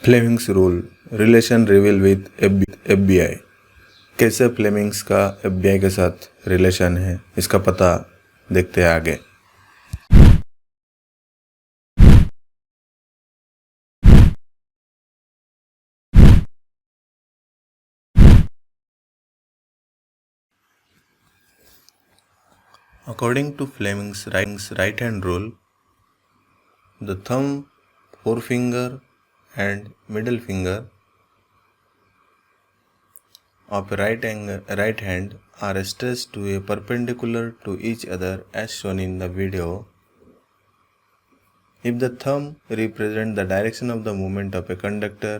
Fleming's rule relation reveal with FBI। कैसे Fleming's का FBI के साथ रिलेशन है इसका पता देखते हैं आगे। According to Fleming's right hand rule, the thumb, forefinger and middle finger of right hand are stretched to a perpendicular to each other as shown in the video. If the thumb represents the direction of the movement of a conductor,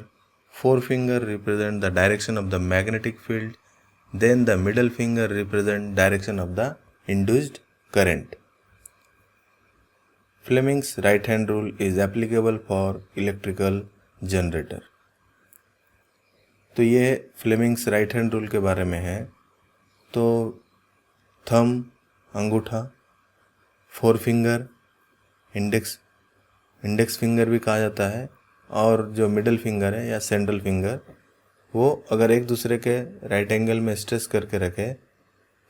forefinger represents the direction of the magnetic field, then the middle finger represents direction of the induced current. Fleming's right hand rule is applicable for electrical generator। तो ये Fleming's right hand rule के बारे में है। तो thumb अंगूठा, four finger index finger भी कहा जाता है, और जो मिडल फिंगर है या सेंट्रल फिंगर, वो अगर एक दूसरे के राइट एंगल में स्ट्रेच करके रखे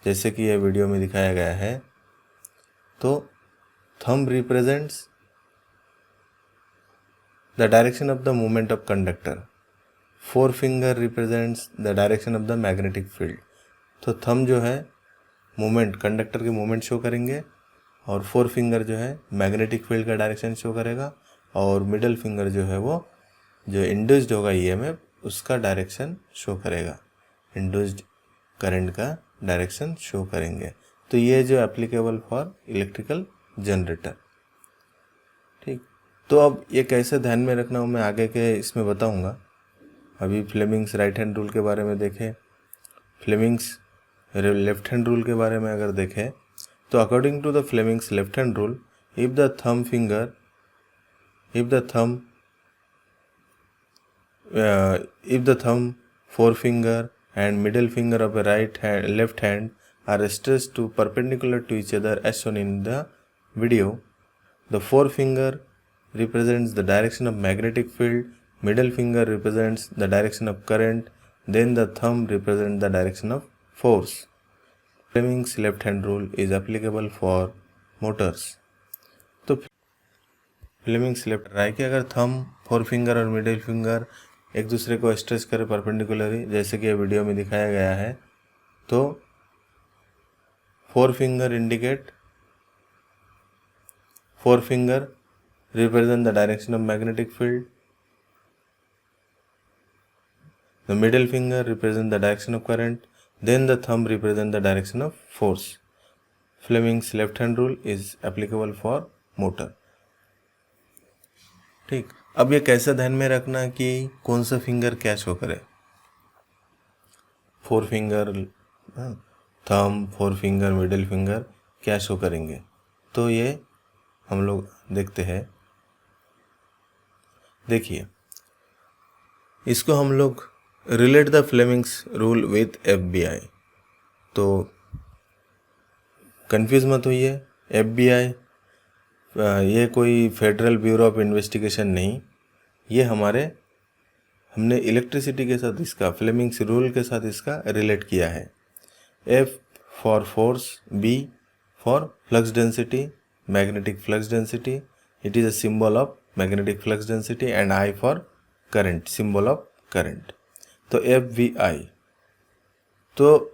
जैसे कि ये वीडियो में दिखाया गया है, तो thumb represents the direction of the movement of conductor, four finger represents the direction of the magnetic field. तो थंब जो है मूवमेंट, कंडक्टर के मूवमेंट शो करेंगे, और फोर फिंगर जो है मैग्नेटिक फील्ड का डायरेक्शन शो करेगा, और मिडल फिंगर जो है वो जो इंड्यूस्ड होगा EMF उसका डायरेक्शन शो करेगा, इंड्यूस्ड करंट का डायरेक्शन शो करेंगे। तो ये जो एप्लीकेबल फॉर इलेक्ट्रिकल जनरेटर। ठीक, तो अब ये कैसे ध्यान में रखना हो मैं आगे के इसमें बताऊंगा। अभी फ्लेमिंग्स राइट हैंड रूल के बारे में देखें। फ्लेमिंग्स लेफ्ट हैंड रूल के बारे में अगर देखें तो according to the Fleming's left hand rule, if the thumb, forefinger and middle finger of a left hand are stretched to perpendicular to each other as shown in the video, the forefinger represents the direction of magnetic field, middle finger represents the direction of current, then the thumb represents the direction of force. Fleming's left hand rule is applicable for motors। तो Fleming's left राय कि अगर thumb, four finger और middle finger एक दूसरे को stretch करे perpendicularly जैसे कि वीडियो में दिखाया गया है, तो forefinger represent the direction of magnetic field, the middle finger represent the direction of current, then the thumb represent the direction of force. Fleming's left hand rule is applicable for motor. ठीक, अब ये कैसे ध्यान में रखना कि कौन सा फिंगर क्या शो करे। Four finger thumb, four finger, middle finger क्या शो करेंगे, तो ये हम लोग देखते हैं। देखिए, इसको हम लोग relate the Fleming's rule with FBI। तो कंफ्यूज मत होइए, FBI ये कोई फेडरल ब्यूरो ऑफ इन्वेस्टिगेशन नहीं, ये हमने इलेक्ट्रिसिटी के साथ इसका फ्लेमिंग्स रूल के साथ इसका रिलेट किया है। F for force, B for flux density, magnetic flux density, it is a symbol of magnetic flux density, and I for current, symbol of current. तो FBI, तो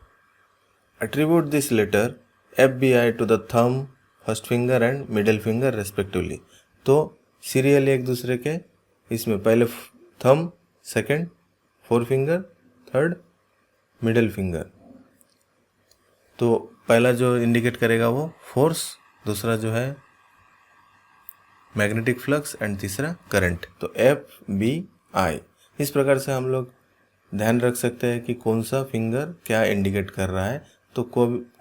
attribute this letter FBI to the thumb, first finger and middle finger respectively. तो serial एक दूसरे के इसमें पहले thumb, second four finger, third middle finger. तो पहला जो इंडिकेट करेगा वो फोर्स, दूसरा जो है मैग्नेटिक फ्लक्स, एंड तीसरा करंट। तो FBI। इस प्रकार से हम लोग ध्यान रख सकते हैं कि कौन सा फिंगर क्या इंडिकेट कर रहा है। तो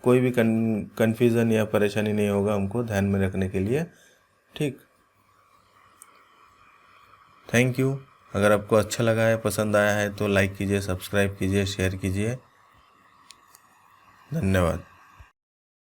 कोई भी कन्फ्यूज़न या परेशानी नहीं होगा हमको ध्यान में रखने के लिए। ठीक, थैंक यू। अगर आपको अच्छा लगा है, पसंद आया है तो लाइक कीजिए, सब्सक्राइब कीजिए, शेयर कीजिए। धन्यवाद।